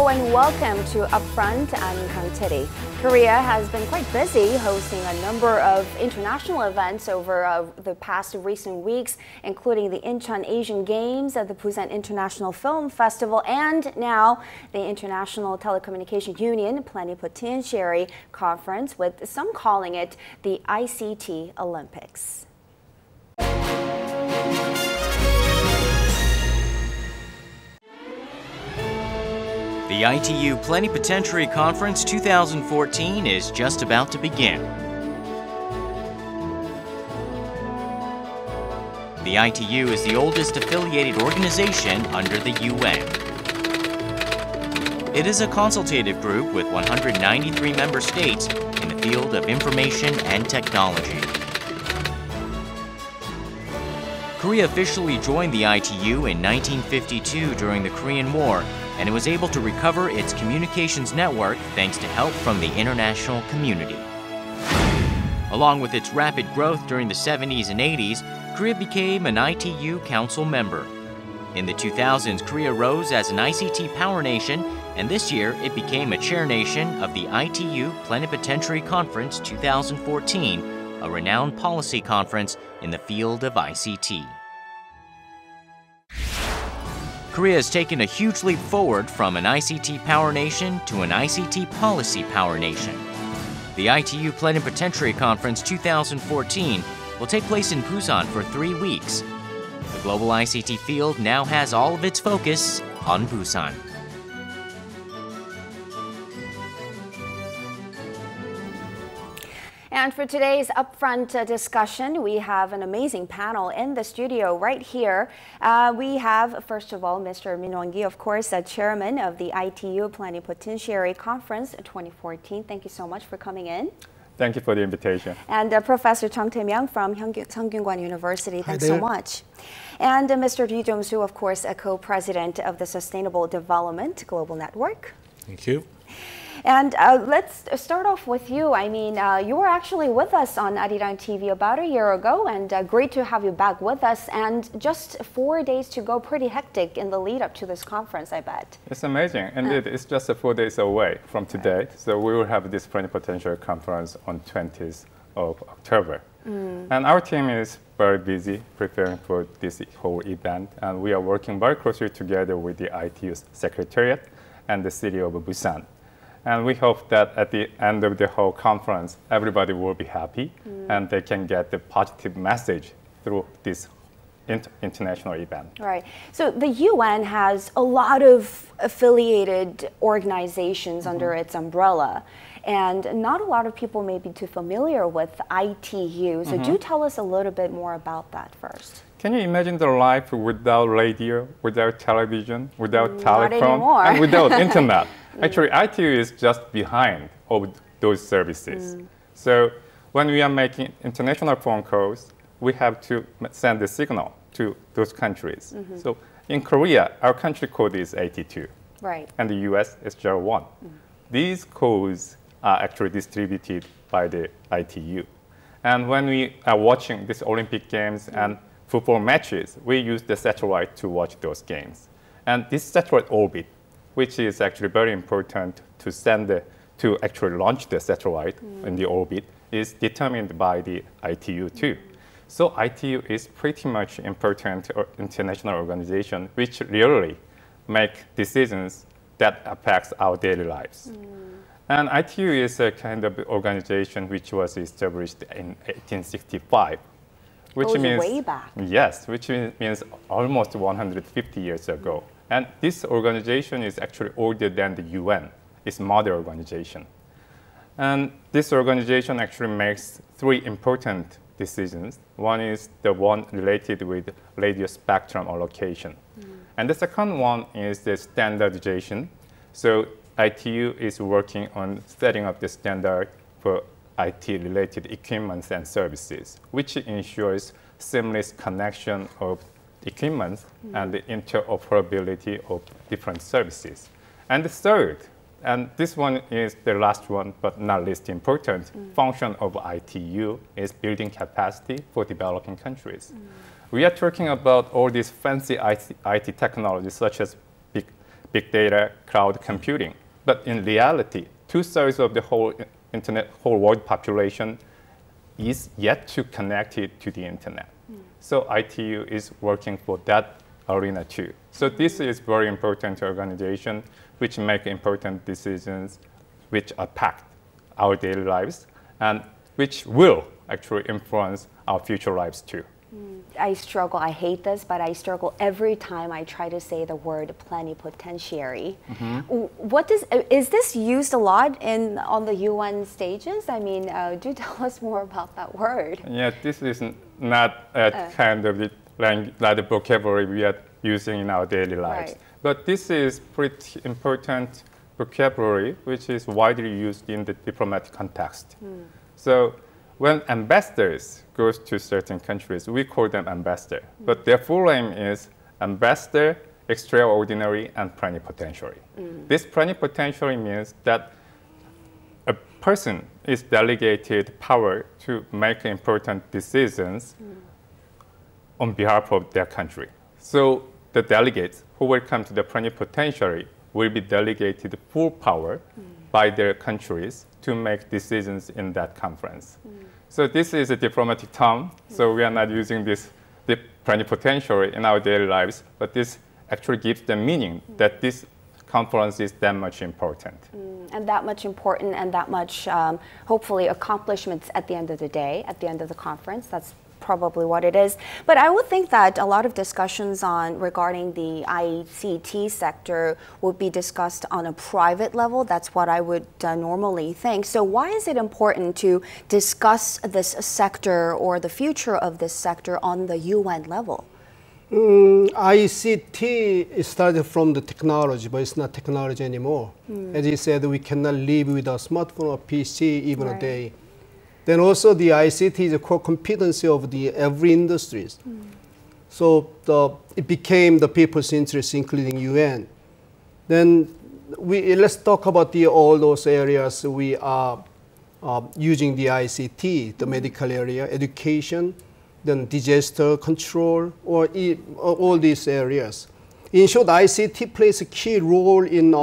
Hello and welcome to Upfront. I'm Kang Titty. Korea has been quite busy hosting a number of international events over the past recent weeks, including the Incheon Asian Games, the Busan International Film Festival, and now the International Telecommunication Union Plenipotentiary Conference, with some calling it the ICT Olympics. The ITU Plenipotentiary Conference 2014 is just about to begin. The ITU is the oldest affiliated organization under the UN. It is a consultative group with 193 member states in the field of information and technology. Korea officially joined the ITU in 1952 during the Korean War, and it was able to recover its communications network thanks to help from the international community. Along with its rapid growth during the 70s and 80s, Korea became an ITU Council member. In the 2000s, Korea rose as an ICT power nation, and this year it became a chair nation of the ITU Plenipotentiary Conference 2014, a renowned policy conference in the field of ICT. Korea has taken a huge leap forward from an ICT power nation to an ICT policy power nation. The ITU Plenipotentiary Conference 2014 will take place in Busan for 3 weeks. The global ICT field now has all of its focus on Busan. And for today's Upfront discussion, we have an amazing panel in the studio right here. We have, first of all, Mr. Min Won-gi, of course, Chairman of the ITU Plenipotentiary Conference 2014. Thank you so much for coming in. Thank you for the invitation. And Professor Chung Tae-myung from Seongkyungwan University. Thanks so much. And Mr. Lee Jong-soo, of course, a co-president of the Sustainable Development Global Network. Thank you. And let's start off with you. I mean, you were actually with us on Arirang TV about a year ago, and great to have you back with us. And just 4 days to go, pretty hectic in the lead up to this conference, I bet. It's amazing. Indeed, it's just 4 days away from today. Right. So we will have this Plenipotentiary Conference on 20th of October. And our team is very busy preparing for this whole event. And we are working very closely together with the ITU's Secretariat and the city of Busan. And we hope that at the end of the whole conference, everybody will be happy and they can get the positive message through this international event. Right. So the UN has a lot of affiliated organizations under its umbrella. And not a lot of people may be too familiar with ITU. So do tell us a little bit more about that first. Can you imagine the life without radio, without television, without telephone, and without internet? Actually, ITU is just behind all those services. So when we are making international phone calls, we have to send the signal to those countries. So in Korea, our country code is 82. Right. And the US is 01. These codes are actually distributed by the ITU. And when we are watching these Olympic Games and football matches, we use the satellite to watch those games. And this satellite orbit, which is actually very important to to actually launch the satellite in the orbit, is determined by the ITU too. So ITU is pretty much important international organization which really make decisions that affects our daily lives. And ITU is a kind of organization which was established in 1865. Which means way back. Yes, which means almost 150 years ago. And this organization is actually older than the UN, its mother organization. And this organization actually makes 3 important decisions. One is the one related with radio spectrum allocation. And the second one is the standardization. So ITU is working on setting up the standard for IT-related equipment and services, which ensures seamless connection of equipment and the interoperability of different services. And the third, and this one is the last one, but not least important, function of ITU is building capacity for developing countries. We are talking about all these fancy IT technologies, such as big data, cloud computing. But in reality, 2/3 of the whole world population is yet to connect it to the internet. So ITU is working for that arena too. So this is very important organization which make important decisions which impact our daily lives and which will actually influence our future lives too. I struggle, I hate this, but I struggle every time I try to say the word plenipotentiary. Is this used a lot on the UN stages? I mean, do tell us more about that word. Yeah, this is not a kind of the vocabulary we are using in our daily lives. Right. But this is pretty important vocabulary which is widely used in the diplomatic context. So when ambassadors go to certain countries, we call them ambassador. But their full name is ambassador, extraordinary, and plenipotentiary. This plenipotentiary means that a person is delegated power to make important decisions on behalf of their country. So the delegates who will come to the plenipotentiary will be delegated full power by their countries to make decisions in that conference. So this is a diplomatic term, so we are not using this plenipotentiary in our daily lives, but this actually gives the meaning that this conference is that much important. And that much important and that much, hopefully, accomplishments at the end of the day, at the end of the conference. That's probably what it is. But I would think that a lot of discussions regarding the ICT sector would be discussed on a private level. That's what I would normally think. So why is it important to discuss this sector or the future of this sector on the UN level? ICT started from the technology, but it's not technology anymore. As you said, we cannot live without a smartphone or PC even a day. Then also the ICT is a core competency of every industry. So it became the people's interest, including UN. Then let's talk about all those areas we are using the ICT, the medical area, education, then disaster control, or all these areas. In short, ICT plays a key role in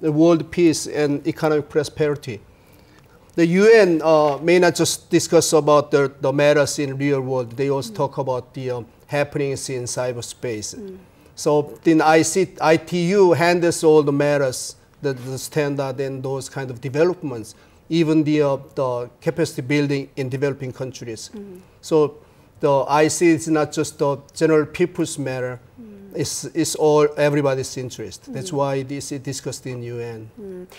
world peace and economic prosperity. The UN may not just discuss about the matters in real world. They also talk about the happenings in cyberspace. So then ITU handles all the matters, the standard and those kind of developments, even the capacity building in developing countries. So the ICT is not just the general people's matter. It's all everybody's interest. That's why this is discussed in UN.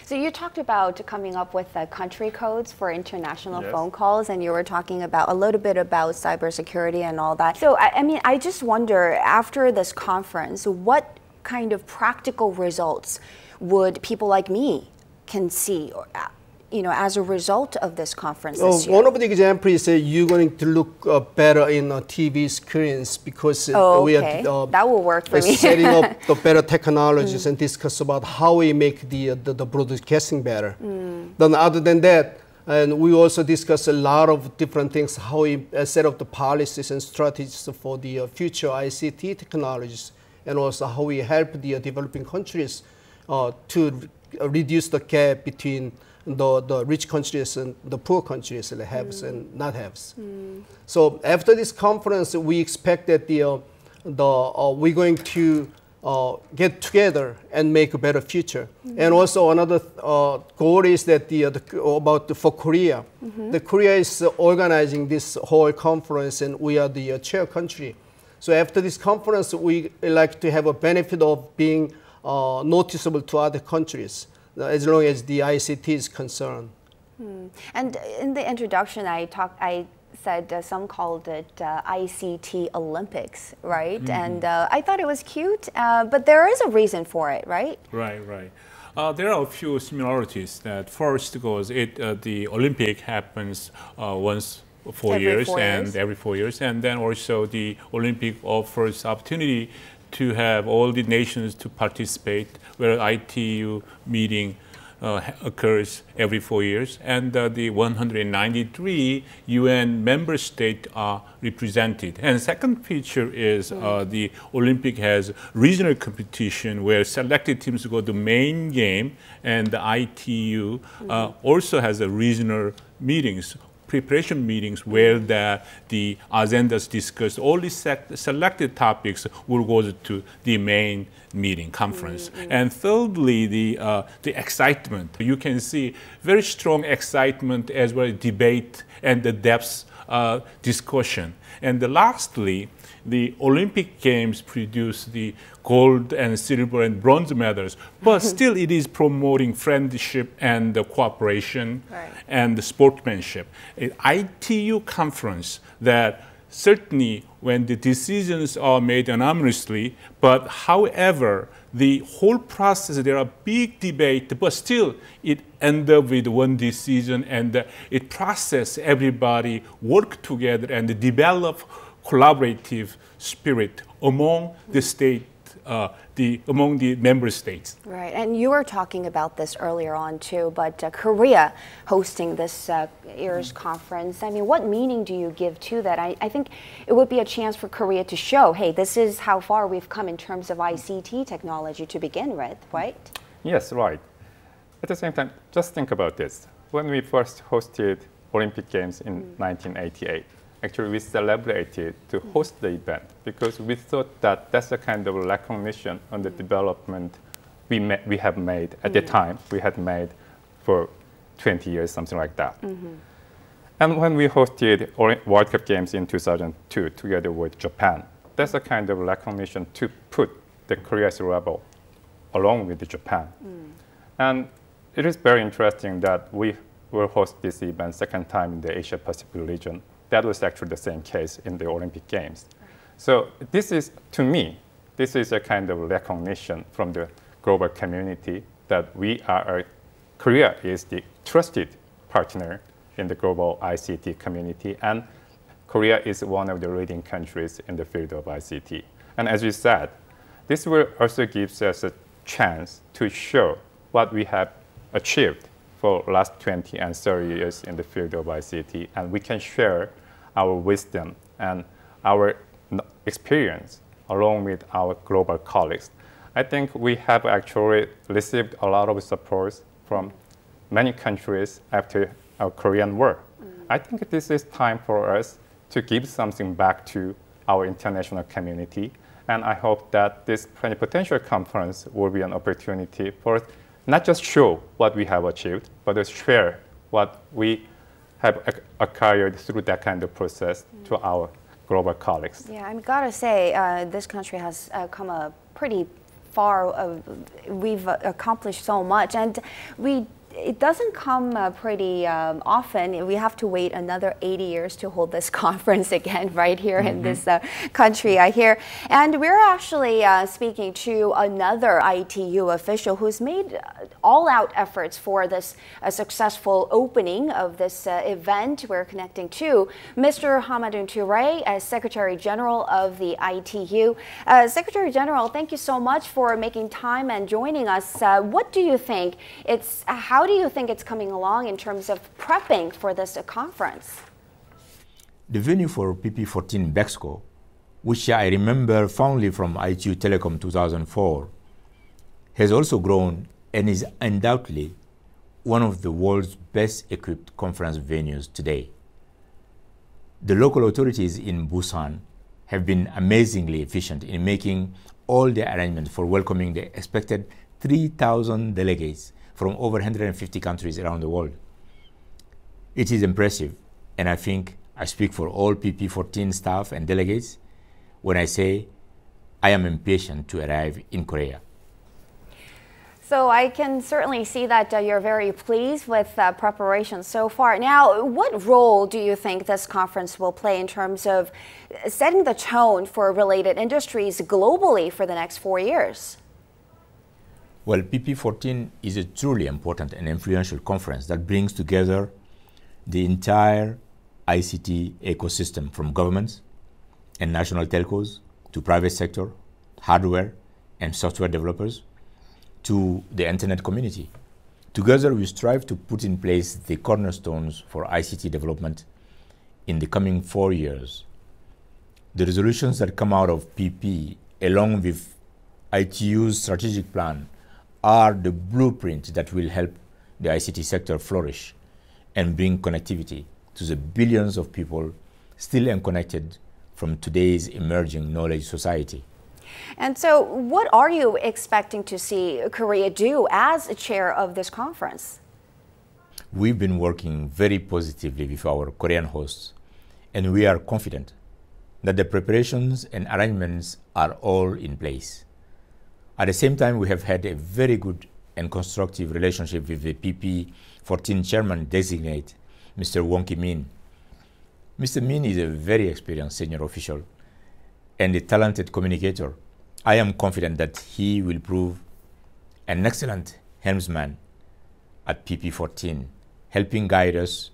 So you talked about coming up with country codes for international phone calls, and you were talking about a little bit about cybersecurity and all that. So I mean, I just wonder, after this conference, what kind of practical results would people like me can see, as a result of this conference this year? One of the examples is you're going to look better in TV screens because we are that will work for me. setting up the better technologies and discuss about how we make the broadcasting better. Then other than that, and we also discuss a lot of different things, how we set up the policies and strategies for the future ICT technologies, and also how we help the developing countries to reduce the gap between the rich countries and the poor countries, the haves and not haves. So after this conference, we expect that we're going to get together and make a better future. And also another goal is that for Korea. The Korea is organizing this whole conference, and we are the chair country. So after this conference, we like to have a benefit of being noticeable to other countries, as long as the ICT is concerned. And in the introduction, I said some called it ICT Olympics, right? And I thought it was cute, but there is a reason for it, right? Right. There are a few similarities. That first, because the Olympic happens once every 4 years, and then also the Olympic offers opportunity to have all the nations to participate, where ITU meeting occurs every 4 years, and the 193 UN member states are represented. And second feature is the Olympic has regional competition where selected teams go to main game, and the ITU also has a regional meetings, preparation meetings where the agendas discussed, all the selected topics will go to the main meeting conference. And thirdly, the excitement. You can see very strong excitement as well as debate and the depth discussion. And lastly, the Olympic Games produce the gold and silver and bronze medals, but still it is promoting friendship and cooperation and sportsmanship. An ITU conference that certainly when the decisions are made anonymously, but however, the whole process, there are big debate, but still it ends up with one decision, and it process everybody work together and develop collaborative spirit among the state, among the member states. Right, and you were talking about this earlier on too, but Korea hosting this year's conference, I mean, what meaning do you give to that? I think it would be a chance for Korea to show, hey, this is how far we've come in terms of ICT technology to begin with, right? Yes, right. At the same time, just think about this. When we first hosted Olympic Games in 1988, actually, we celebrated to host the event because we thought that that's the kind of recognition on the development we have made at the time. We had made for 20 years, something like that. And when we hosted World Cup Games in 2002 together with Japan, that's a kind of recognition to put the Korea's level along with Japan. And it is very interesting that we will host this event second time in the Asia-Pacific region. That was actually the same case in the Olympic Games. So this is, to me, this is a kind of recognition from the global community that Korea is the trusted partner in the global ICT community, and Korea is one of the leading countries in the field of ICT. And as you said, this will also give us a chance to show what we have achieved for the last 20 and 30 years in the field of ICT, and we can share our wisdom and our experience along with our global colleagues. I think we have actually received a lot of support from many countries after our Korean War. I think this is time for us to give something back to our international community, and I hope that this Plenipotentiary Conference will be an opportunity for not just show what we have achieved, but to share what we have acquired through that kind of process to our global colleagues. Yeah, I've got to say, this country has come a pretty far. We've accomplished so much, and it doesn't come pretty often. We have to wait another 80 years to hold this conference again right here in this country, I hear. And we're actually speaking to another ITU official who's made all-out efforts for this successful opening of this event. We're connecting to Mr. Hamadun Ture, as Secretary General of the ITU. Secretary General, thank you so much for making time and joining us. What do you think how do you think it's coming along in terms of prepping for this conference? The venue for PP14 Bexco, which I remember fondly from ITU Telecom 2004, has also grown and is undoubtedly one of the world's best equipped conference venues today. The local authorities in Busan have been amazingly efficient in making all the arrangements for welcoming the expected 3,000 delegates from over 150 countries around the world. It is impressive, and I think I speak for all PP14 staff and delegates when I say I am impatient to arrive in Korea. So I can certainly see that you're very pleased with preparation so far. Now, what role do you think this conference will play in terms of setting the tone for related industries globally for the next 4 years? Well, PP14 is a truly important and influential conference that brings together the entire ICT ecosystem, from governments and national telcos to private sector, hardware and software developers, to the internet community, Together, we strive to put in place the cornerstones for ICT development in the coming 4 years. The resolutions that come out of PP, along with ITU's strategic plan, are the blueprint that will help the ICT sector flourish and bring connectivity to the billions of people still unconnected from today's emerging knowledge society. And so what are you expecting to see Korea do as a chair of this conference? We've been working very positively with our Korean hosts, and we are confident that the preparations and arrangements are all in place. At the same time, we have had a very good and constructive relationship with the PP14 chairman designate, Mr. Won Ki-min. Mr. Min is a very experienced senior official and a talented communicator. I am confident that he will prove an excellent helmsman at PP14, helping guide us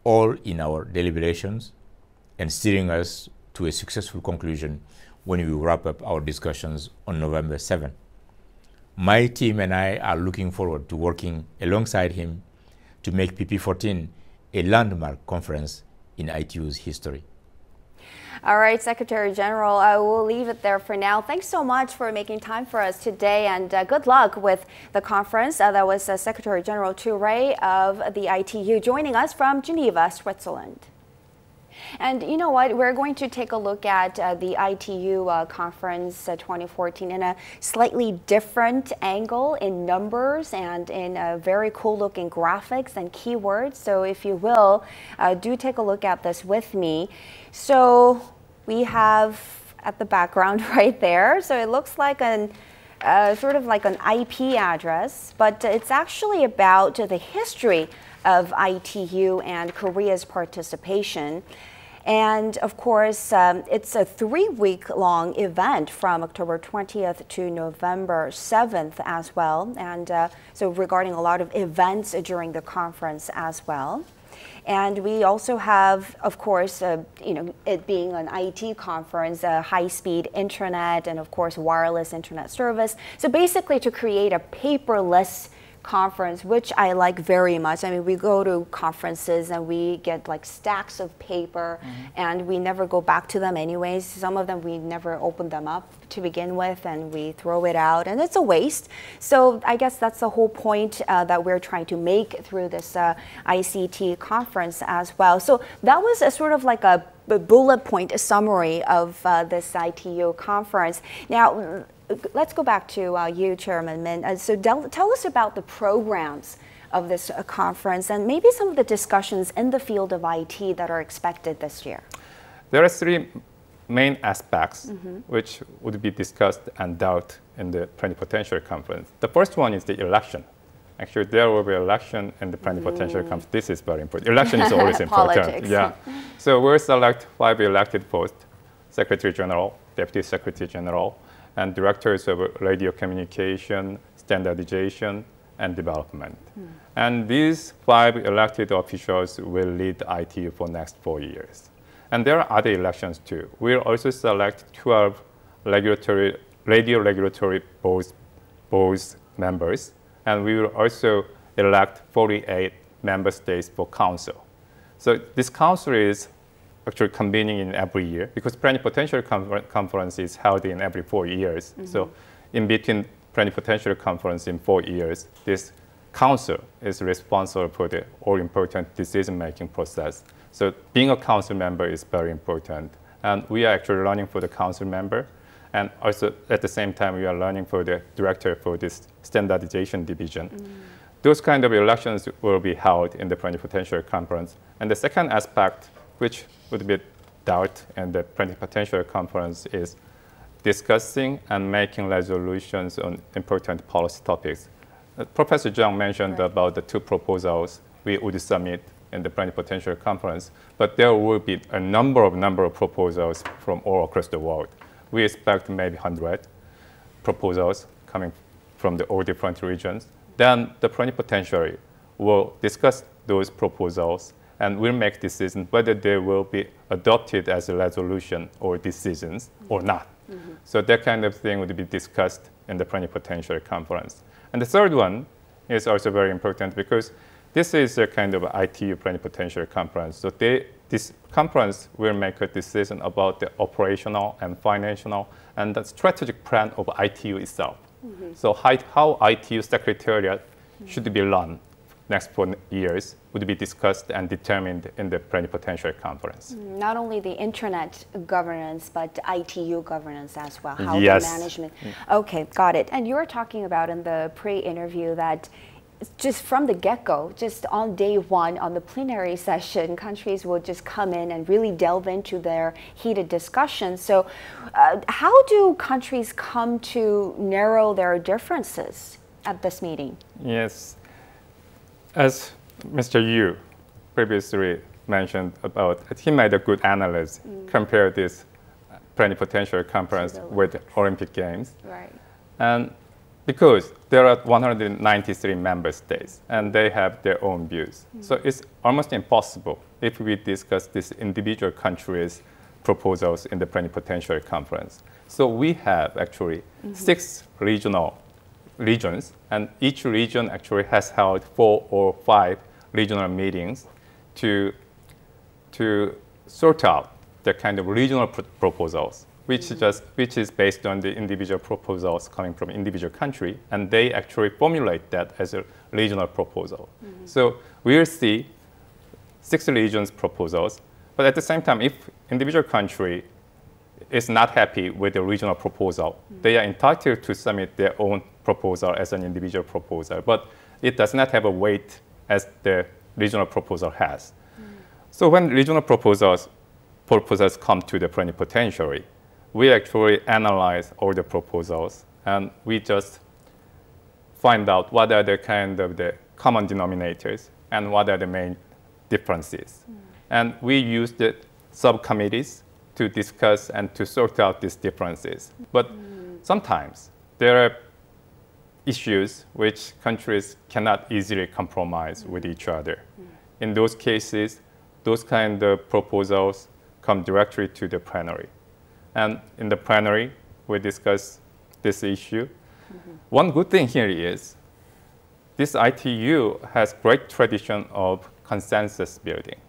all in our deliberations and steering us to a successful conclusion when we wrap up our discussions on November 7. My team and I are looking forward to working alongside him to make PP14 a landmark conference in ITU's history. All right, Secretary General, I will leave it there for now. Thanks so much for making time for us today, and good luck with the conference. That was Secretary General Toure of the ITU joining us from Geneva, Switzerland. And you know what? We're going to take a look at the ITU Conference 2014 in a slightly different angle in numbers and in very cool-looking graphics and keywords. So if you will, do take a look at this with me. So we have at the background right there. So it looks like an sort of like an IP address, but it's actually about the history of ITU and Korea's participation. And of course, it's a 3-week-long event from October 20th to November 7th as well. And so regarding a lot of events during the conference as well. And we also have, of course, you know, it being an IT conference, high-speed internet, and of course, wireless internet service. So basically to create a paperless conference, which I like very much. I mean, we go to conferences and we get like stacks of paper and we never go back to them anyways. Some of them we never open them up to begin with and we throw it out and it's a waste. So I guess that's the whole point that we're trying to make through this ICT conference as well. So that was a sort of like a bullet point summary of this ITU conference. Now, let's go back to you, Chairman Min. So tell us about the programs of this conference and maybe some of the discussions in the field of IT that are expected this year. There are 3 main aspects which would be discussed and dealt in the Plenipotentiary Conference. The first one is the election. Actually, there will be election in the Plenipotentiary Conference. This is very important. Election is always important. Politics. Yeah. So we'll select 5 elected posts: Secretary General, Deputy Secretary General, and directors of radio communication, standardization, and development. And these 5 elected officials will lead ITU for next 4 years. And there are other elections too. We'll also select 12 radio regulatory board members, and we will also elect 48 member states for council. So this council is actually convening in every year because Plenipotentiary Conference is held in every 4 years. So in between Plenipotentiary Conference in 4 years, this council is responsible for the all-important decision-making process. So being a council member is very important. And we are actually running for the council member. And also at the same time, we are running for the director for this standardization division. Those kind of elections will be held in the Plenipotentiary Conference. And the second aspect, which would be dealt in the Plenipotentiary Conference, is discussing and making resolutions on important policy topics. Professor Zhang mentioned about the 2 proposals we would submit in the Plenipotentiary Conference, but there will be a number of proposals from all across the world. We expect maybe 100 proposals coming from all different regions. Then the Plenipotentiary will discuss those proposals and will make decisions whether they will be adopted as a resolution or decisions or not. So that kind of thing would be discussed in the Plenipotentiary Conference. And the third one is also very important because this is a kind of ITU Plenipotentiary Conference. So this conference will make a decision about the operational and financial and the strategic plan of ITU itself. So how ITU Secretariat should be run next 4 years would be discussed and determined in the Plenipotentiary Conference. Not only the internet governance, but ITU governance as well, how yes. the management. Okay, got it. And you were talking about in the pre-interview that just from the get-go, just on day one, on the plenary session, countries will just come in and really delve into their heated discussions. So how do countries come to narrow their differences at this meeting? Yes. As Mr. Yu previously mentioned about, he made a good analysis, compare this Plenipotentiary Conference with the Olympic Games. Right. And because there are 193 member states and they have their own views. So it's almost impossible if we discuss these individual countries' proposals in the Plenipotentiary Conference. So we have actually 6 regions, and each region actually has held 4 or 5 regional meetings to sort out the kind of regional proposals, which is based on the individual proposals coming from individual country, and they actually formulate that as a regional proposal. So we'll see 6 regions' proposals, but at the same time, if individual country is not happy with the regional proposal, they are entitled to submit their own proposal as an individual proposal, but it does not have a weight as the regional proposal has. So when regional proposals come to the plenipotentiary, we actually analyze all the proposals and we just find out what are the kind of the common denominators and what are the main differences. And we use the subcommittees to discuss and to sort out these differences. But sometimes there are issues which countries cannot easily compromise with each other. In those cases, those kind of proposals come directly to the plenary. And in the plenary, we discuss this issue. One good thing here is this ITU has great tradition of consensus building.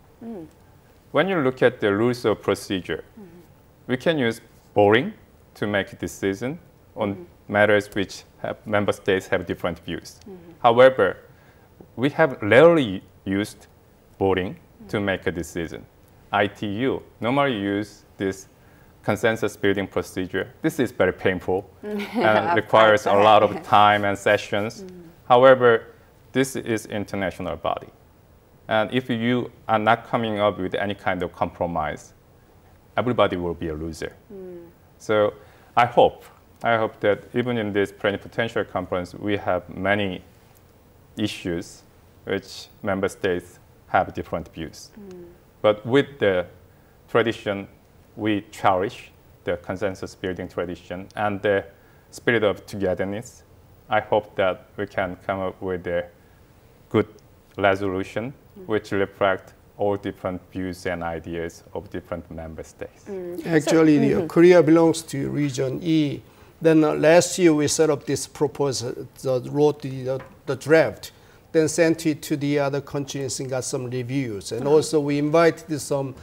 When you look at the rules of procedure, we can use voting to make a decision on matters which member states have different views. However, we have rarely used voting to make a decision. ITU normally use this consensus building procedure. This is very painful and requires a lot of time and sessions. However, this is international body. And if you are not coming up with any kind of compromise, everybody will be a loser. So I hope that even in this plenipotentiary conference, we have many issues which member states have different views. But with the tradition, we cherish the consensus building tradition and the spirit of togetherness. I hope that we can come up with a good resolution which reflect all different views and ideas of different member states. Actually, Korea belongs to region E. Then last year we set up this proposal, wrote the draft, then sent it to the other countries and got some reviews. And also we invited some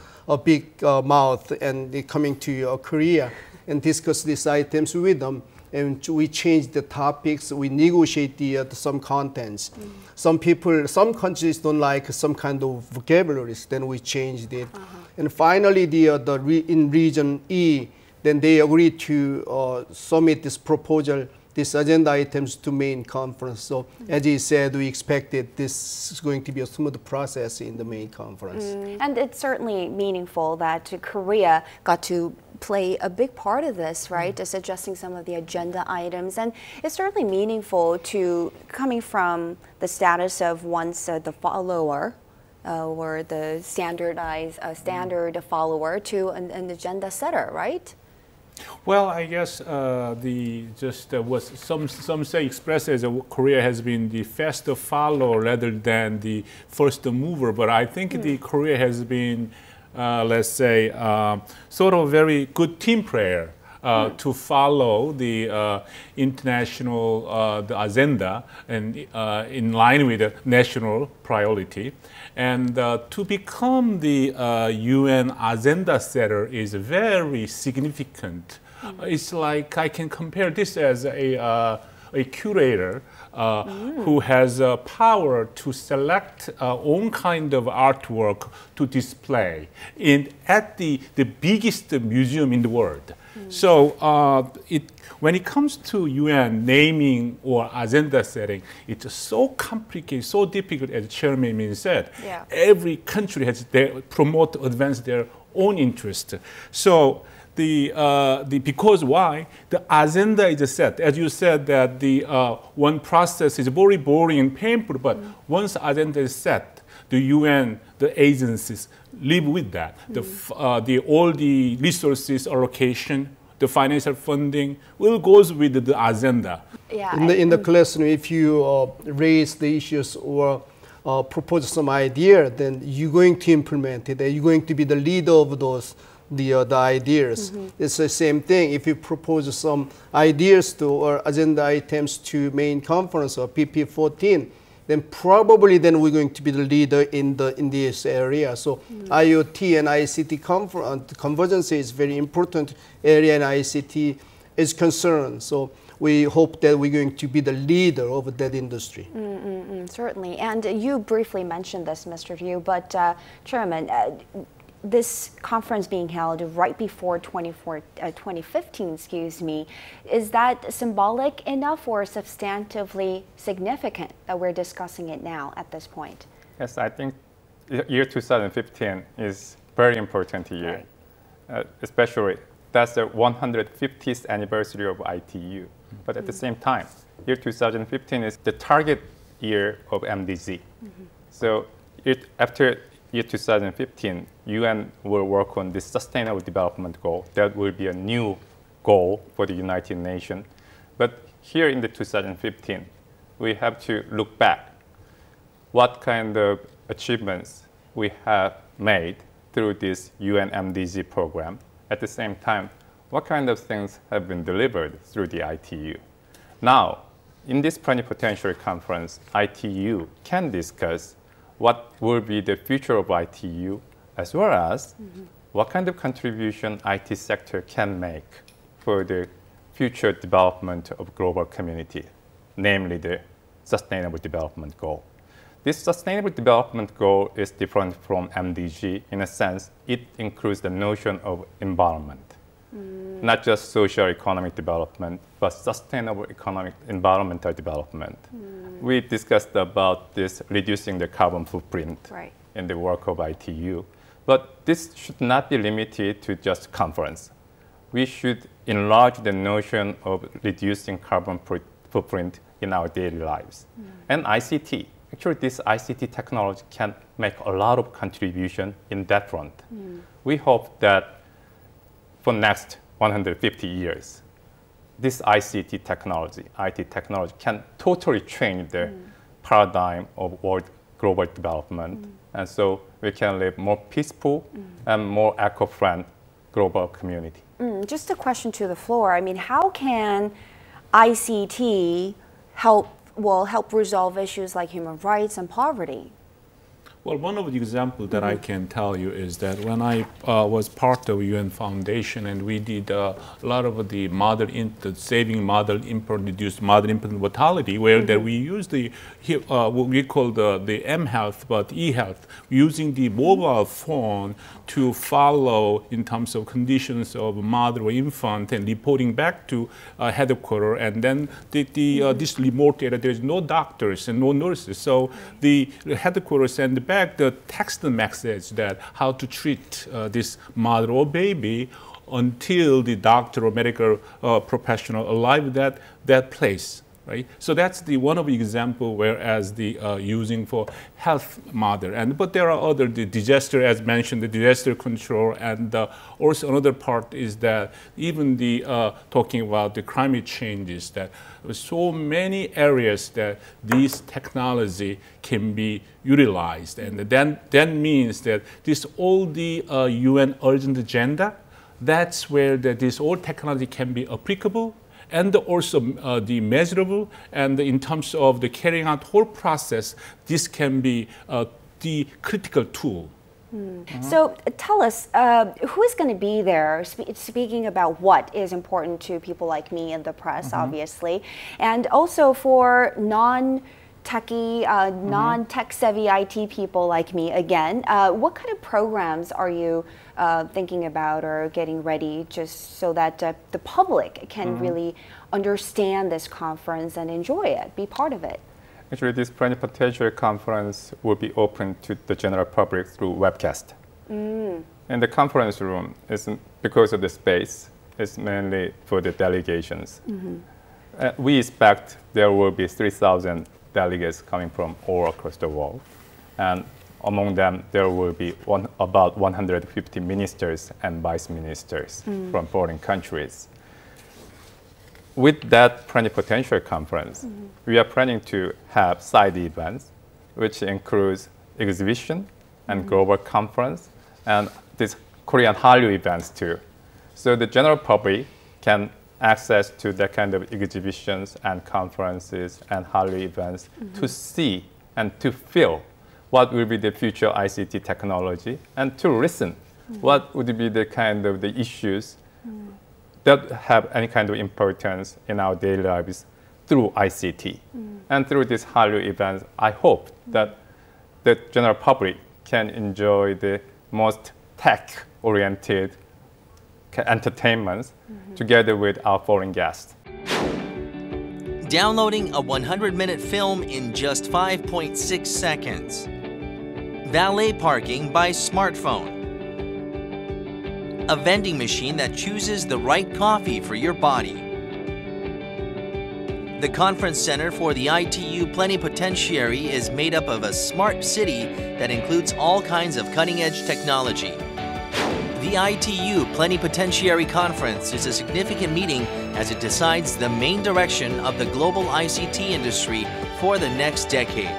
big mouth and they coming to Korea and discuss these items with them. And we change the topics, we negotiate some contents. Some countries don't like some kind of vocabularies, then we changed it. And finally, in region E, then they agreed to submit this proposal, these agenda items to main conference. So as he said, we expected this is going to be a smooth process in the main conference. And it's certainly meaningful that Korea got to play a big part of this, right? Just adjusting some of the agenda items. And it's certainly meaningful to coming from the status of once the follower or the standardized standard follower to an agenda setter, right? Well, I guess what some say expressed as Korea has been the faster follower rather than the first mover, but I think the Korea has been let's say, sort of a very good team player to follow the international the agenda and in line with the national priority. And to become the UN agenda setter is very significant. It's like I can compare this as a curator who has power to select own kind of artwork to display at the biggest museum in the world. So when it comes to UN naming or agenda setting, it's so complicated, so difficult, as Chairman Min said. Yeah. Every country has promote, advance their own interest. So because why? The agenda is set. As you said, that the one process is very boring and painful, but once the agenda is set, the UN, the agencies live with that. All the resources allocation, the financial funding will goes with the agenda. Yeah. In the classroom, if you raise the issues or propose some idea, then you're going to implement it. You're going to be the leader of those the ideas. It's the same thing. If you propose some ideas to or agenda items to main conference or PP14, then probably then we're going to be the leader in this area. So IoT and ICT convergence is very important area, and ICT is concerned. So we hope that we're going to be the leader of that industry. Certainly. And you briefly mentioned this, Mr. Ryu, but Chairman, this conference being held right before 2015, excuse me, is that symbolic enough or substantively significant that we're discussing it now at this point? Yes, I think year 2015 is very important year, especially that's the 150th anniversary of ITU. But at the same time, year 2015 is the target year of MDG. So after year 2015, UN will work on this Sustainable Development Goal. That will be a new goal for the United Nations. But here in the 2015, we have to look back what kind of achievements we have made through this UN MDG program. At the same time, what kind of things have been delivered through the ITU. Now, in this Plenipotentiary Conference, ITU can discuss what will be the future of ITU, as well as what kind of contribution IT sector can make for the future development of global community, namely the Sustainable Development Goal. This Sustainable Development Goal is different from MDG in a sense it includes the notion of environment. Not just social-economic development, but sustainable economic environmental development. We discussed about this reducing the carbon footprint in the work of ITU. But this should not be limited to just conference. We should enlarge the notion of reducing carbon footprint in our daily lives. And ICT, actually this ICT technology can make a lot of contribution in that front. We hope that for next 150 years, this ICT technology, IT technology, can totally change the paradigm of world global development. And so we can live more peaceful and more eco-friendly global community. Just a question to the floor. I mean, how can ICT help resolve issues like human rights and poverty? Well, one of the examples that I can tell you is that when I was part of UN Foundation and we did a lot of the saving model infant reduced model infant mortality, where that we use the what we call the M-Health, but E-Health, using the mobile phone to follow in terms of conditions of mother or infant and reporting back to headquarters, and then this remote data, there's no doctors and no nurses, so the headquarters send back the text message that how to treat this mother or baby until the doctor or medical professional arrive at that place. Right? So that's one of the example whereas the using for health mother. But there are other, the disaster, as mentioned, the disaster control, and also another part is that even the talking about the climate changes, that so many areas that this technology can be utilized. And then that means that this all the UN urgent agenda, that's where this old technology can be applicable and also the measurable, and in terms of the carrying out whole process, this can be the critical tool. So tell us, who is going to be there speaking about what is important to people like me in the press, obviously, and also for non-techie, non-tech-savvy IT people like me, again, what kind of programs are you thinking about or getting ready just so that the public can really understand this conference and enjoy it, be part of it? Actually, this plenipotentiary conference will be open to the general public through webcast. And the conference room isn't because of the space. It's mainly for the delegations. We expect there will be 3,000 delegates coming from all across the world, and among them there will be about 150 ministers and vice ministers from foreign countries. With that plenipotentiary conference, we are planning to have side events, which includes exhibition and global conference, and these Korean Hallyu events too. So the general public can access to that kind of exhibitions and conferences and Hallyu events to see and to feel what will be the future ICT technology, and to listen what would be the kind of the issues that have any kind of importance in our daily lives through ICT. And through these Hallyu events, I hope that the general public can enjoy the most tech-oriented entertainments together with our foreign guests. Downloading a 100-minute film in just 5.6 seconds. Valet parking by smartphone. A vending machine that chooses the right coffee for your body. The conference center for the ITU Plenipotentiary is made up of a smart city that includes all kinds of cutting-edge technology. The ITU Plenipotentiary Conference is a significant meeting as it decides the main direction of the global ICT industry for the next decade.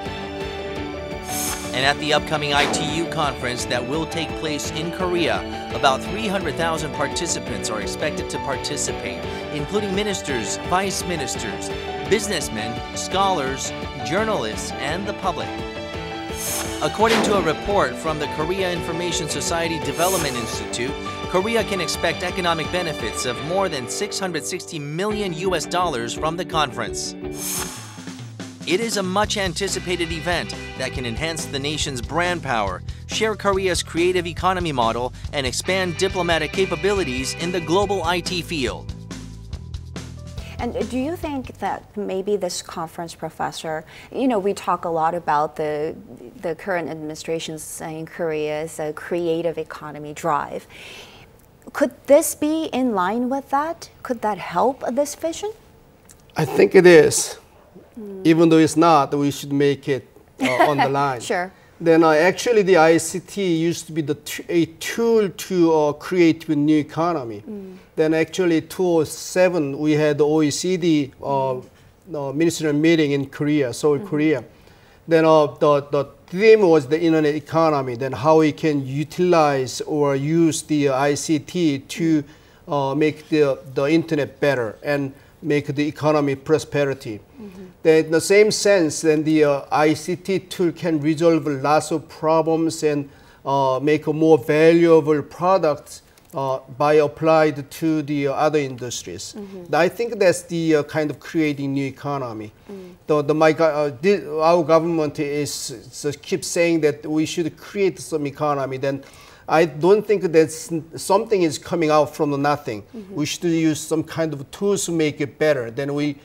And at the upcoming ITU conference that will take place in Korea, about 300,000 participants are expected to participate, including ministers, vice ministers, businessmen, scholars, journalists, and the public. According to a report from the Korea Information Society Development Institute, Korea can expect economic benefits of more than $660 million from the conference. It is a much-anticipated event that can enhance the nation's brand power, share Korea's creative economy model, and expand diplomatic capabilities in the global IT field. And do you think that maybe this conference, Professor, we talk a lot about the current administration's in Korea's creative economy drive. Could this be in line with that? Could that help this vision? I think it is. Even though it's not, we should make it on the line. Sure. Then actually the ICT used to be a tool to create a new economy. Then actually 2007 we had the OECD ministerial meeting in Korea, Seoul, Korea. Then the theme was the internet economy, then how we can utilize or use the ICT to make the internet better and make the economy prosperity. Then in the same sense, then the ICT tool can resolve lots of problems and make a more valuable products by applied to the other industries. I think that's the kind of creating new economy. Our government keeps saying that we should create some economy. Then I don't think that something is coming out from nothing. We should use some kind of tools to make it better. Then we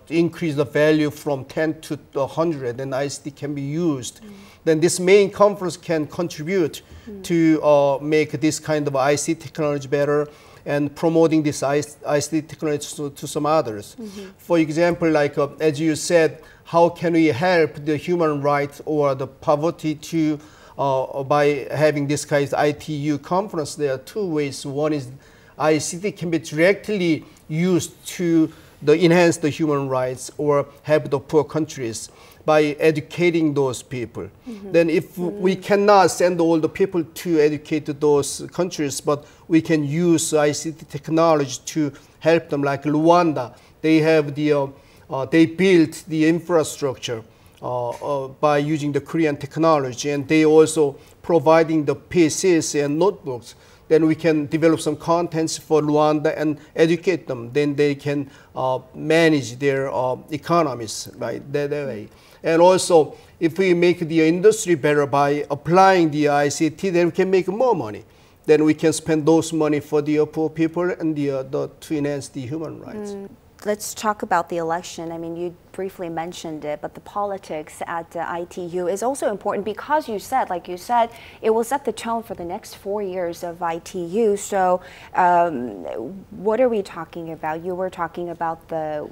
increase the value from 10 to 100, and ICT can be used. Then this main conference can contribute to make this kind of ICT technology better and promoting this ICT technology to some others. For example, like as you said, how can we help the human rights or the poverty to by having this kind of ITU conference? There are two ways. One is ICT can be directly used to enhance the human rights or help the poor countries by educating those people. Then if we cannot send all the people to educate those countries, but we can use ICT technology to help them, like Rwanda, they have they built the infrastructure by using the Korean technology, and they also providing the PCs and notebooks. Then we can develop some contents for Rwanda and educate them. Then they can manage their economies that way. And also, if we make the industry better by applying the ICT, then we can make more money. Then we can spend those money for the poor people and to enhance the human rights. Let's talk about the election. I mean, you briefly mentioned it, but the politics at ITU is also important because you said, like you said, it will set the tone for the next 4 years of ITU. So what are we talking about? You were talking about the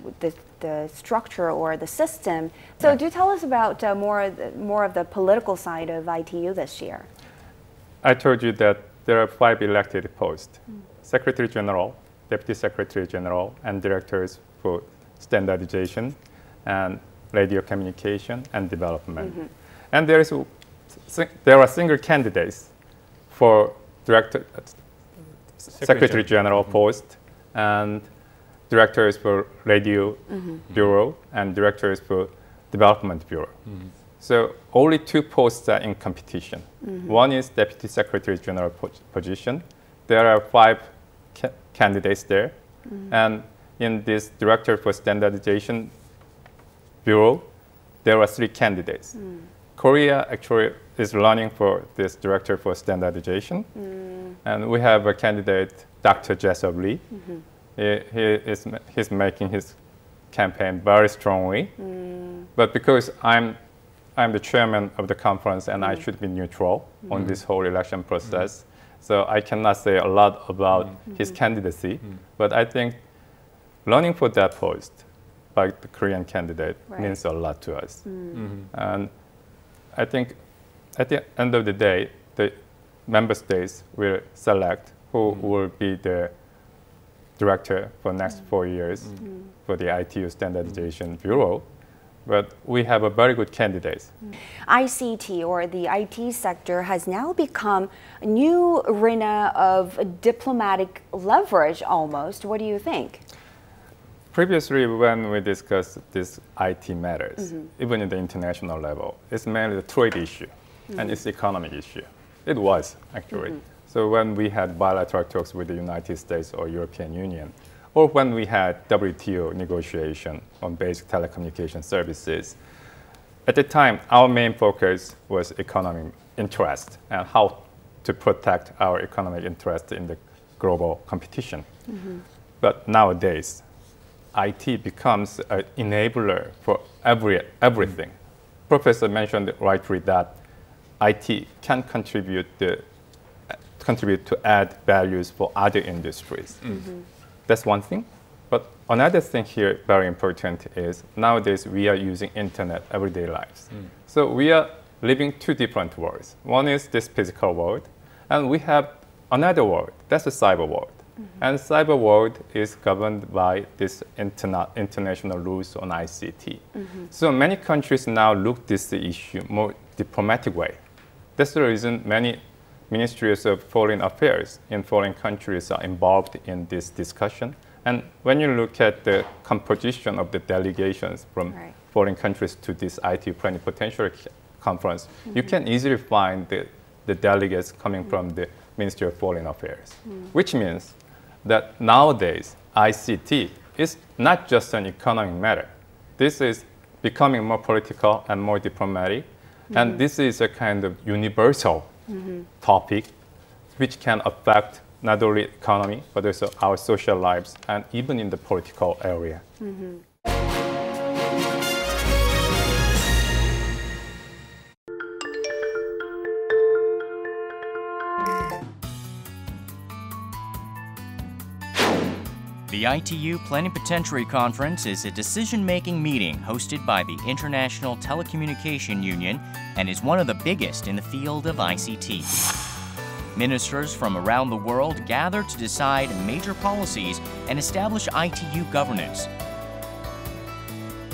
structure or the system. So do tell us about more of the political side of ITU this year. I told you that there are 5 elected posts: Secretary General, Deputy Secretary General, and Directors for Standardization and Radio Communication and Development. And there are single candidates for Secretary General post and directors for Radio Bureau and directors for Development Bureau. So only 2 posts are in competition. One is Deputy Secretary General position. There are 5 candidates there. And in this Director for Standardization Bureau, there are 3 candidates. Korea actually is running for this Director for Standardization. And we have a candidate, Dr. Jessup Lee. He's making his campaign very strongly. But because I'm the chairman of the conference and I should be neutral on this whole election process, so I cannot say a lot about his candidacy. But I think running for that post by the Korean candidate means a lot to us. And I think at the end of the day, the member states will select who will be the director for the next 4 years for the ITU Standardization Bureau. But we have a very good candidates. ICT, or the IT sector, has now become a new arena of diplomatic leverage almost. What do you think? Previously, when we discussed these IT matters, even in the international level, it's mainly the trade issue and it's economic issue. It was, actually. So when we had bilateral talks with the United States or European Union, or when we had WTO negotiation on basic telecommunication services, at the time, our main focus was economic interest and how to protect our economic interest in the global competition. But nowadays, IT becomes an enabler for everything. Professor mentioned rightly that IT can contribute to add values for other industries. That's one thing. But another thing here, very important, is nowadays we are using internet everyday lives. So we are living 2 different worlds. One is this physical world, and we have another world. That's the cyber world. And cyber world is governed by this international rules on ICT. So many countries now look this issue more diplomatic way. That's the reason many ministries of foreign affairs in foreign countries are involved in this discussion. And when you look at the composition of the delegations from foreign countries to this ITU Plenipotentiary Conference, you can easily find the delegates coming from the Ministry of Foreign Affairs, which means that nowadays ICT is not just an economic matter. This is becoming more political and more diplomatic, and this is a kind of universal topic which can affect not only economy, but also our social lives and even in the political area. The ITU Plenipotentiary Conference is a decision-making meeting hosted by the International Telecommunication Union and is one of the biggest in the field of ICT. Ministers from around the world gather to decide major policies and establish ITU governance.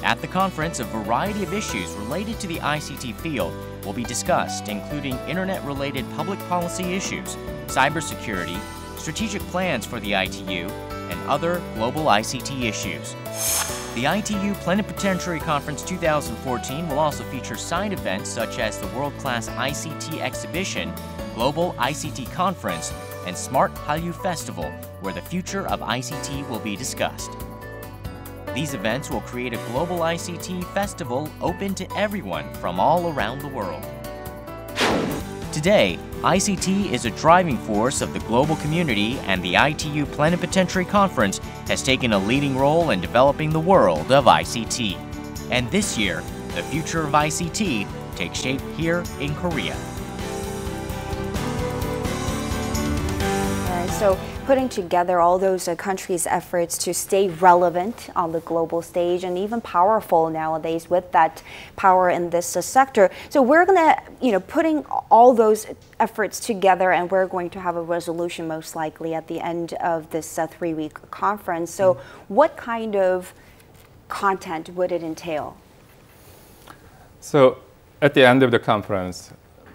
At the conference, a variety of issues related to the ICT field will be discussed, including internet-related public policy issues, cybersecurity, strategic plans for the ITU, and other global ICT issues. The ITU Plenipotentiary Conference 2014 will also feature side events such as the world-class ICT exhibition, Global ICT Conference, and Smart Hallyu Festival, where the future of ICT will be discussed. These events will create a global ICT festival open to everyone from all around the world. Today, ICT is a driving force of the global community, and the ITU Plenipotentiary Conference has taken a leading role in developing the world of ICT. And this year, the future of ICT takes shape here in Korea. All right, so putting together all those countries' efforts to stay relevant on the global stage and even powerful nowadays with that power in this sector. So we're going to, putting all those efforts together, and we're going to have a resolution most likely at the end of this 3-week conference. So what kind of content would it entail? So at the end of the conference,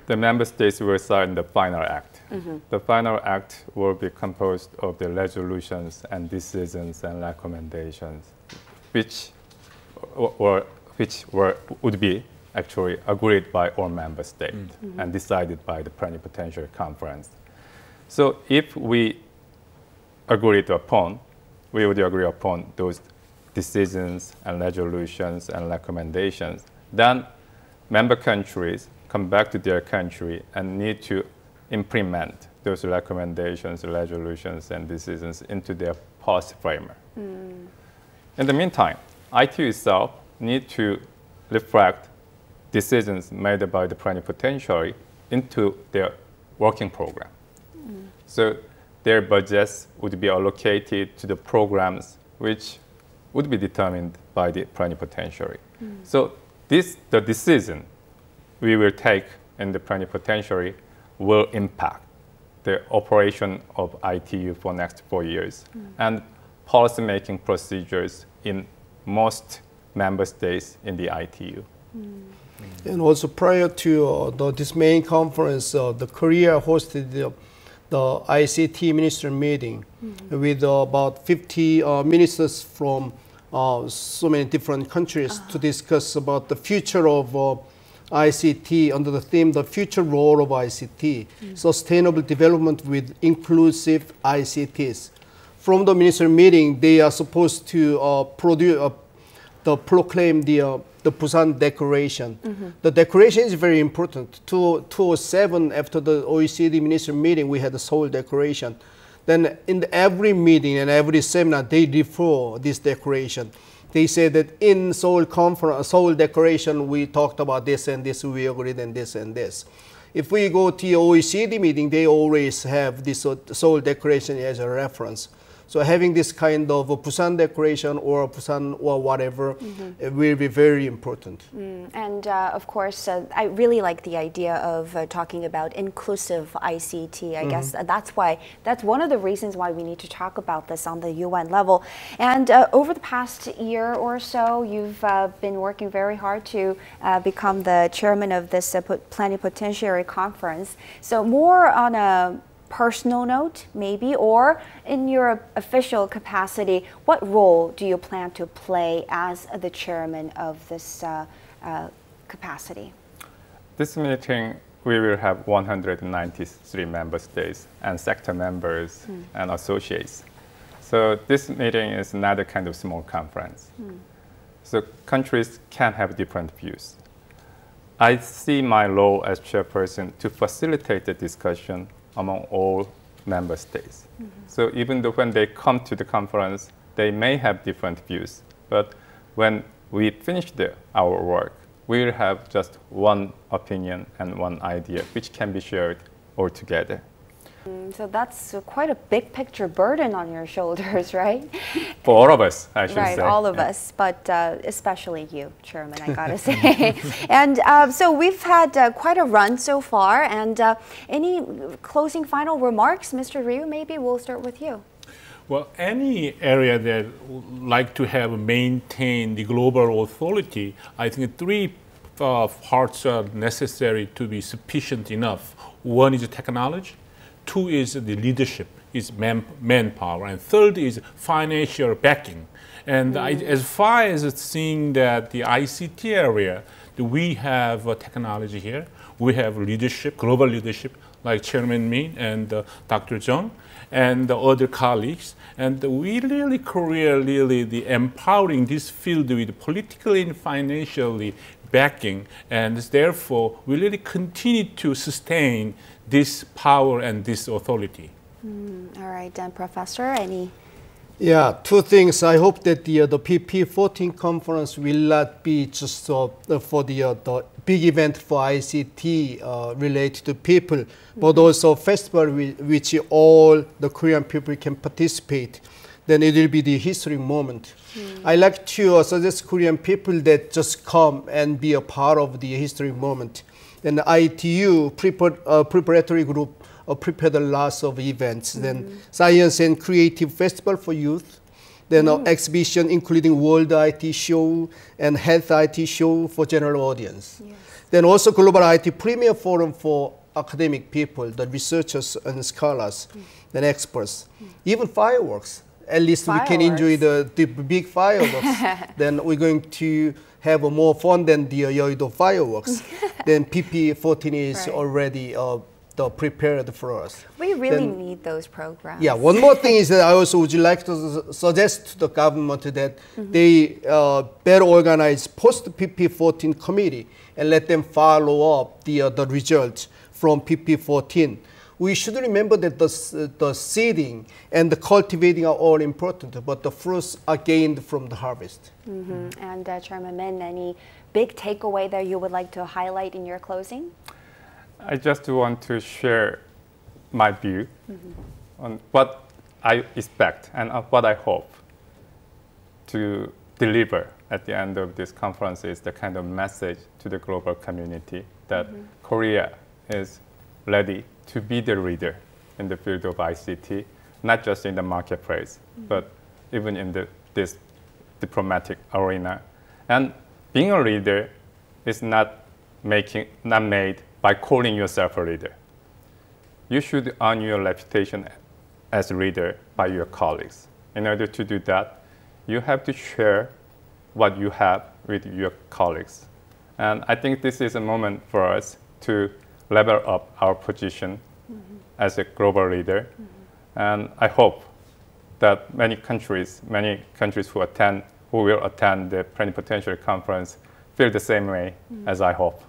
the member states will sign the final act. The final act will be composed of the resolutions and decisions and recommendations, which would be actually agreed by all member states and decided by the Plenipotentiary Conference. So if we agree upon those decisions and resolutions and recommendations, then member countries come back to their country and need to implement those recommendations, resolutions, and decisions into their policy framework. In the meantime, ITU itself needs to reflect decisions made by the plenipotentiary into their working program. So their budgets would be allocated to the programs which would be determined by the plenipotentiary. So the decision we will take in the plenipotentiary will impact the operation of ITU for next 4 years and policy-making procedures in most member states in the ITU. And also prior to this main conference, the Korea hosted the ICT minister meeting with about 50 ministers from so many different countries to discuss about the future of ICT under the theme, the future role of ICT, sustainable development with inclusive ICTs. From the minister meeting, they are supposed to proclaim the Busan Declaration. The declaration is very important. 2007, after the OECD minister meeting, we had the Seoul Declaration. Then in every meeting and every seminar, they refer this declaration. They say that in Seoul Declaration, we talked about this and this, we agreed on this and this. If we go to the OECD meeting, they always have this Seoul Declaration as a reference. So having this kind of a Busan Declaration or Busan or whatever will be very important. And of course, I really like the idea of talking about inclusive ICT. I guess that's one of the reasons why we need to talk about this on the UN level. And over the past year or so, you've been working very hard to become the chairman of this Plenipotentiary Conference. So more on a personal note, maybe, or in your official capacity, what role do you plan to play as the chairman of this capacity? This meeting, we will have 193 member states and sector members and associates. So this meeting is not a kind of small conference. So countries can have different views. I see my role as chairperson to facilitate the discussion among all member states. So even though when they come to the conference, they may have different views, but when we finish our work, we'll have just one opinion and one idea which can be shared all together. So that's quite a big picture burden on your shoulders, right? For all of us, I should say. Right, all of us, but especially you, Chairman, I gotta say. And so we've had quite a run so far, and any closing final remarks? Mr. Ryu, maybe we'll start with you. Well, any area that would like to have maintain the global authority, I think three parts are necessary to be sufficient enough. One is technology, two is the leadership, is manpower, and third is financial backing. And as far as seeing that the ICT area, we have technology here, we have leadership, global leadership, like Chairman Min and Dr. Jung and the other colleagues. And we really, Korea, really empowering this field with politically and financially backing, and therefore we really continue to sustain this power and this authority. All right, and Professor, any? Yeah, two things. I hope that the PP14 conference will not be just for the big event for ICT related to people, but also a festival which all the Korean people can participate. Then it will be the history moment. I like to suggest Korean people that just come and be a part of the history moment. Then the ITU preparatory group prepared a lot of events. Then Science and Creative Festival for Youth. Then exhibition including World IT Show and Health IT Show for general audience. Yes. Then also Global IT Premier Forum for academic people, the researchers and scholars, then experts. Even fireworks. At least we can enjoy the big fireworks. Then we're going to have more fun than the Yeouido fireworks. Then PP14 is already prepared for us. We really need those programs. Yeah, one more thing is that I also would like to suggest to the government that they better organize post-PP14 committee and let them follow up the results from PP14. We should remember that the seeding and the cultivating are all important, but the fruits are gained from the harvest. And Chairman Min, any big takeaway that you would like to highlight in your closing? I just want to share my view on what I expect and what I hope to deliver at the end of this conference is the kind of message to the global community that Korea is ready to be the leader in the field of ICT, not just in the marketplace, but even in this diplomatic arena. And being a leader is not made by calling yourself a leader. You should earn your reputation as a leader by your colleagues. In order to do that, you have to share what you have with your colleagues. And I think this is a moment for us to level up our position as a global leader. And I hope that many countries who will attend the Plenipotentiary Conference feel the same way as I hope.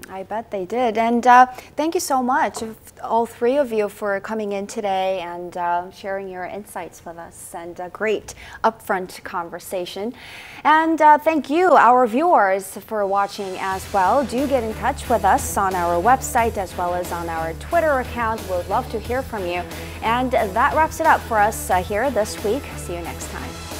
I bet they did. And thank you so much, all three of you, for coming in today and sharing your insights with us, and a great upfront conversation. And thank you, our viewers, for watching as well. Do get in touch with us on our website as well as on our Twitter account. We'd love to hear from you. And that wraps it up for us here this week. See you next time.